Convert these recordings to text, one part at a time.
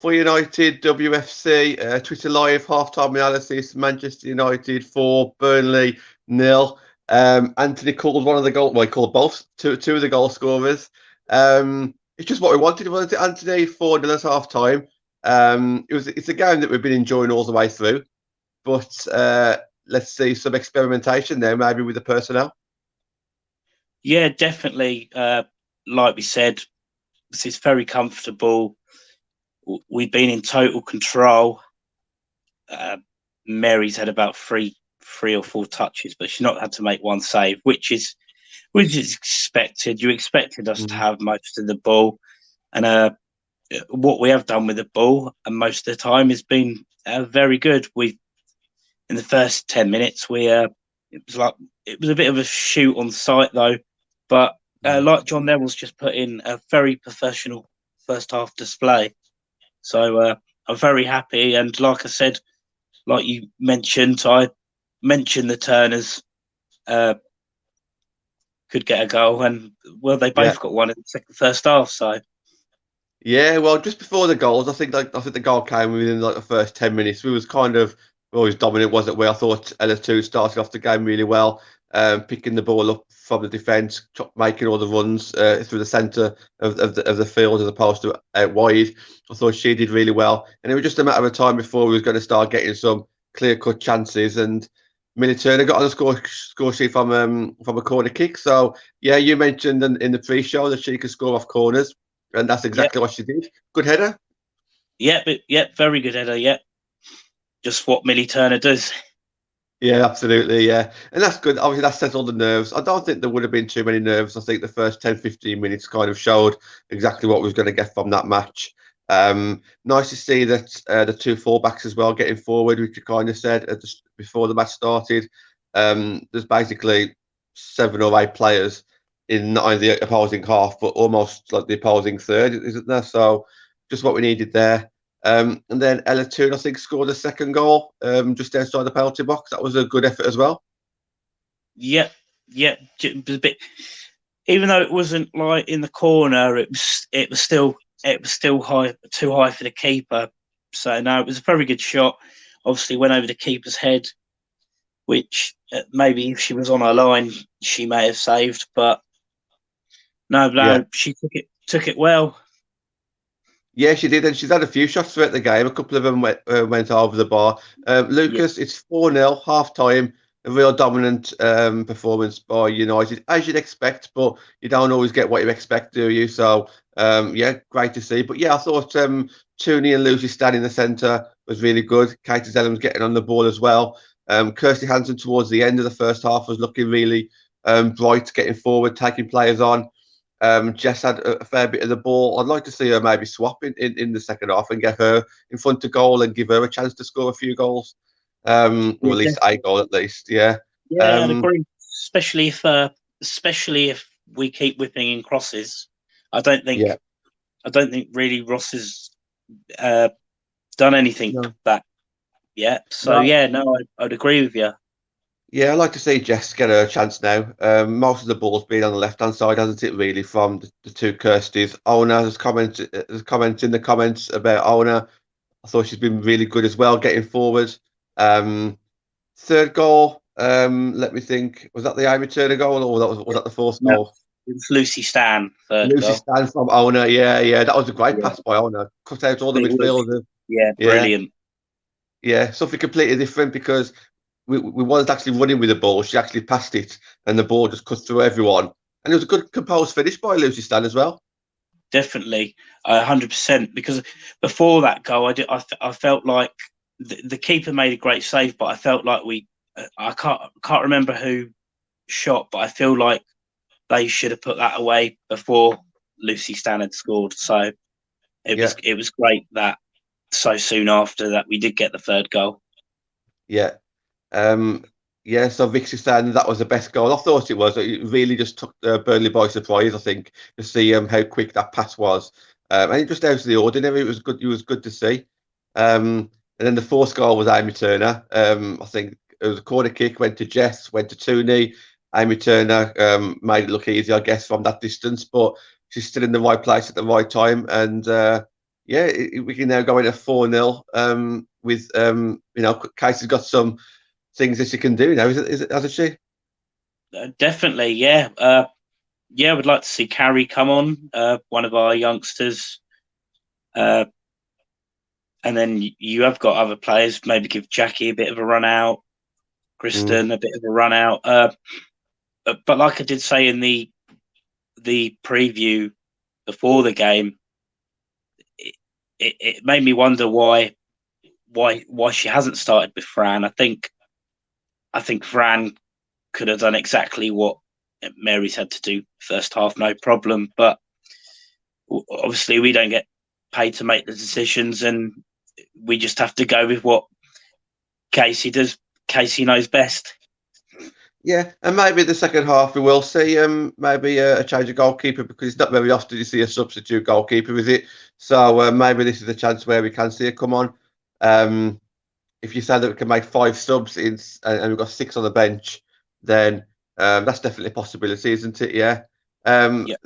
For United, WFC, Twitter Live, halftime analysis, Manchester United 4, Burnley 0. Anthony called one of the goal. Well, he called both two of the goal scorers. It's just what we wanted. Was it Anthony 4-0 at half time? It's a game that we've been enjoying all the way through, but let's see some experimentation there, maybe with the personnel. Yeah, definitely. Like we said, it's very comfortable. We've been in total control. Mary's had about three or four touches, but she's not had to make one save, which is expected. You expected us to have most of the ball, and what we have done with the ball, and most of the time, has been very good. In the first 10 minutes, it was a bit of a shoot on sight though, but like John Neville's just put in a very professional first half display. So I'm very happy, and like I said, like you mentioned, I mentioned the Turners could get a goal, and well, they both got one in the first half. So yeah, well, just before the goals, I think the goal came within like the first 10 minutes. We was kind of always dominant, wasn't we? I thought LS2 started off the game really well, picking the ball up from the defence, making all the runs through the centre of the field as opposed to out wide. I thought she did really well, and it was just a matter of time before we was going to start getting some clear-cut chances. And Millie Turner got on the score sheet from a corner kick. So yeah, you mentioned in the pre-show that she could score off corners, and that's exactly what she did. Good header. Yeah, very good header. Yeah, just what Millie Turner does. Yeah, absolutely. Yeah. And that's good. Obviously, that sets all the nerves. I don't think there would have been too many nerves. I think the first 10, 15 minutes kind of showed exactly what we was going to get from that match. Nice to see that the two fullbacks as well getting forward, which you kind of said before the match started. There's basically 7 or 8 players in not only the opposing half, but almost like the opposing third, isn't there? So just what we needed there. And then Ella Toon, I think, scored a second goal just outside the penalty box. That was a good effort as well. Yeah. It was a bit, even though it wasn't like in the corner, it was still high, too high for the keeper. So no, it was a very good shot. Obviously, went over the keeper's head, which maybe if she was on her line, she may have saved. But no, she took it well. Yeah, she did, and she's had a few shots throughout the game. A couple of them went over the bar. Lucas, it's 4-0, half time. A real dominant performance by United, as you'd expect, but you don't always get what you expect, do you? So, yeah, great to see. But yeah, I thought Tooney and Lucy standing in the centre was really good. Katie Zellum's getting on the ball as well. Kirsty Hansen towards the end of the first half was looking really bright, getting forward, taking players on. Jess had a fair bit of the ball. I'd like to see her maybe swap in the second half and get her in front of goal and give her a chance to score a few goals, or at least a goal at least. Yeah, yeah, I'd agree. Especially if we keep whipping in crosses. I don't think really Ross has done anything that yet. So I'd agree with you. Yeah, I'd like to see Jess get her chance now. Most of the ball's been on the left-hand side, hasn't it, really, from the two Kirsties. Ona has commented in the comments about Ona. I thought she's been really good as well, getting forward. Third goal, let me think. Was that the Amy Turner goal, or was that the fourth goal? It was Lucy Stan, Lucy Stan from Ona, yeah. That was a great pass by Ona. Cut out all the midfielders. Yeah, brilliant. Yeah, something completely different because we wasn't actually running with the ball. She actually passed it, and the ball just cut through everyone. And it was a good composed finish by Lucy Stan as well. Definitely, 100%. Because before that goal, I felt like the keeper made a great save, but I felt like I can't remember who shot, but I feel like they should have put that away before Lucy Stan had scored. So it was great that so soon after that we did get the third goal. Yeah. So Vixie Stan, that was the best goal. I thought it was. It really just took Burnley by surprise, I think, to see how quick that pass was. And it just out of the ordinary. It was good. It was good to see. And then the fourth goal was Amy Turner. I think it was a corner kick, went to Jess, went to Tooney. Amy Turner made it look easy, I guess, from that distance, but she's still in the right place at the right time. And yeah, we can now go into 4-0 with Casey's got some things that she can do now. Is it hasn't she? Definitely, yeah. Yeah, I would like to see Carrie come on, one of our youngsters. And then you have got other players, maybe give Jackie a bit of a run out, Kristen a bit of a run out. But like I did say in the preview before the game, it made me wonder why she hasn't started with Fran. I think Fran could have done exactly what Mary's had to do first half, no problem. But obviously, we don't get paid to make the decisions, and we just have to go with what Casey does. Casey knows best. Yeah, and maybe the second half we will see maybe a change of goalkeeper, because it's not very often you see a substitute goalkeeper, is it? So maybe this is a chance where we can see it come on. If you say that we can make 5 subs and we've got 6 on the bench, then that's definitely a possibility, isn't it? Yeah. Yeah.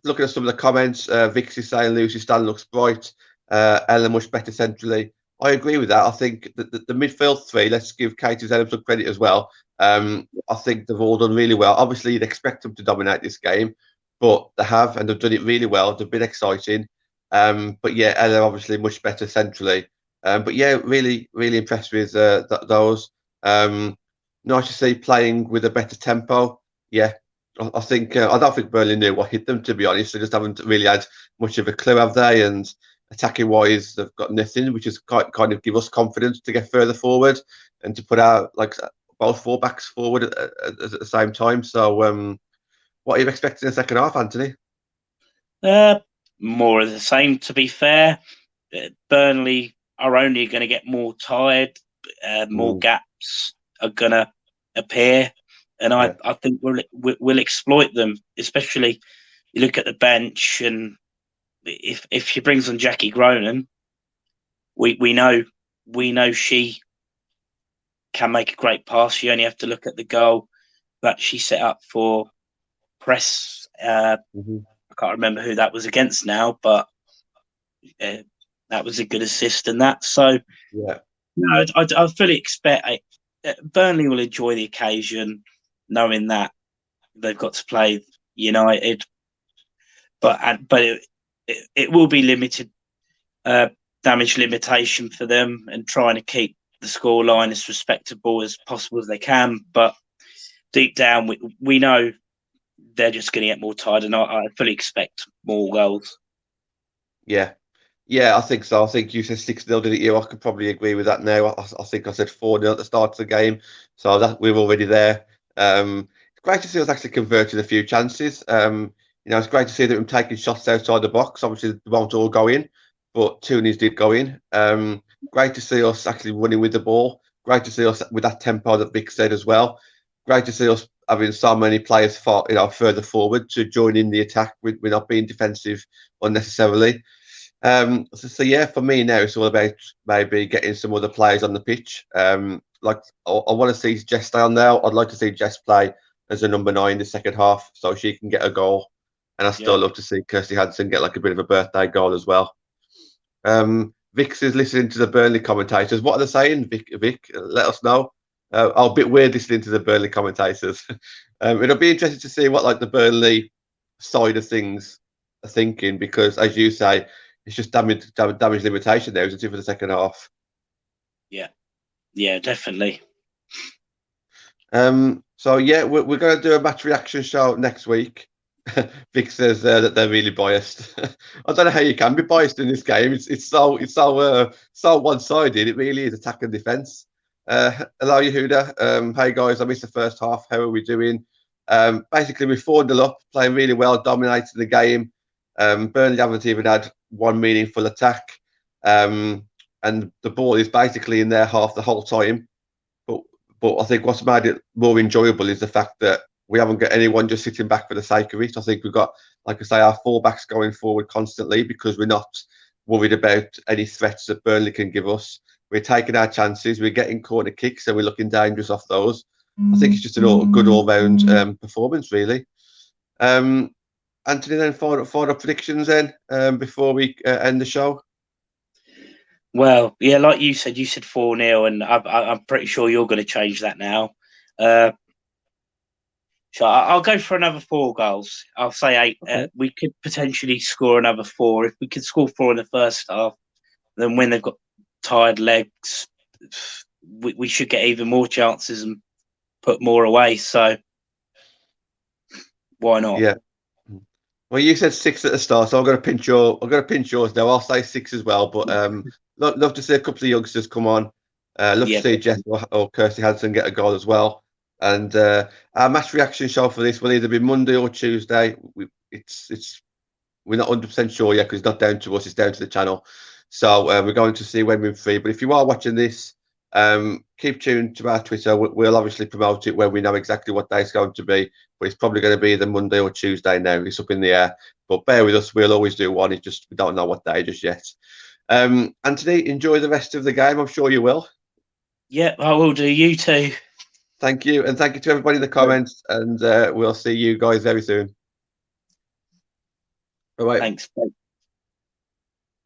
Looking at some of the comments, Vix is saying Lucy Stan looks bright. Ellen much better centrally. I agree with that. I think that the midfield 3, let's give Katie Ellen some credit as well. I think they've all done really well. Obviously, you'd expect them to dominate this game, but they have, and they've done it really well. They've been exciting. But yeah, Ella obviously much better centrally. But yeah, really, really impressed with those. Nice to see playing with a better tempo. Yeah, I think I don't think Burnley knew what hit them, to be honest. They just haven't really had much of a clue, have they? And attacking wise, they've got nothing, which is kind of give us confidence to get further forward and to put out like both fullbacks forward at the same time. So, what are you expecting in the second half, Anthony? More of the same, to be fair. Burnley are only going to get more tired. More gaps are going to appear, and I think we'll exploit them. Especially, you look at the bench, and if she brings on Jackie Gronin, we know she can make a great pass. You only have to look at the goal that she set up for Press. I can't remember who that was against now, but that was a good assist and that. So, yeah, no, I fully expect Burnley will enjoy the occasion, knowing that they've got to play United, but it will be limited damage limitation for them, and trying to keep the scoreline as respectable as possible as they can. But deep down, we know they're just going to get more tired, and I fully expect more goals. Yeah, I think so. I think you said 6-0, didn't you? I could probably agree with that now. I think I said 4-0 at the start of the game, so that we're already there. It's great to see us actually converting a few chances. It's great to see that we're taking shots outside the box. Obviously, they won't all go in, but 2 did go in. Great to see us actually running with the ball. Great to see us with that tempo that Vic said as well. Great to see us having so many players further forward to join in the attack. We're not being defensive unnecessarily. So yeah, for me now it's all about maybe getting some other players on the pitch. Like I want to see Jess stay on there. I'd like to see Jess play as a number 9 in the second half, so she can get a goal. And I still love to see Kirsty Hansen get like a bit of a birthday goal as well. Vix is listening to the Burnley commentators. What are they saying, Vic? Let us know. I'm a bit weird listening to the Burnley commentators. It'll be interesting to see what like the Burnley side of things are thinking, because as you say, it's just damage limitation there, isn't it, for the second half? Yeah, definitely. So yeah, we're going to do a match reaction show next week. Vic says that they're really biased. I don't know how you can be biased in this game. It's so one-sided. It really is attack and defence. Hello, Yehuda. Hey guys, I missed the first half. How are we doing? Basically, we 4-0 up, playing really well, dominating the game. Burnley haven't even had one meaningful attack, and the ball is basically in their half the whole time. But I think what's made it more enjoyable is the fact that we haven't got anyone just sitting back for the sake of it. I think we've got, like I say, our fullbacks going forward constantly, because we're not worried about any threats that Burnley can give us. We're taking our chances. We're getting corner kicks, and we're looking dangerous off those. I think it's just a good all-round performance, really. Anthony, then final predictions then before we end the show. Well, yeah, like you said 4-0, and I'm pretty sure you're going to change that now. So I'll go for another 4 goals. I'll say 8. Okay. We could potentially score another 4. If we could score 4 in the first half, then when they've got tired legs, we should get even more chances and put more away. So why not? Yeah. Well, you said 6 at the start, so I'm going to pinch yours now. I'll say 6 as well. But love to see a couple of youngsters come on. Love to see Jess or Kirsty Hansen get a goal as well. And our match reaction show for this will either be Monday or Tuesday. We're not 100% sure yet because it's not down to us; it's down to the channel. So we're going to see when we're free. But if you are watching this, keep tuned to our Twitter. We'll obviously promote it when we know exactly what day it's going to be. But it's probably going to be either Monday or Tuesday now. It's up in the air. But bear with us. We'll always do one. It's just we don't know what day just yet. Anthony, enjoy the rest of the game. I'm sure you will. Yeah, I will do. You too. Thank you. And thank you to everybody in the comments. And we'll see you guys very soon. Bye-bye. Thanks.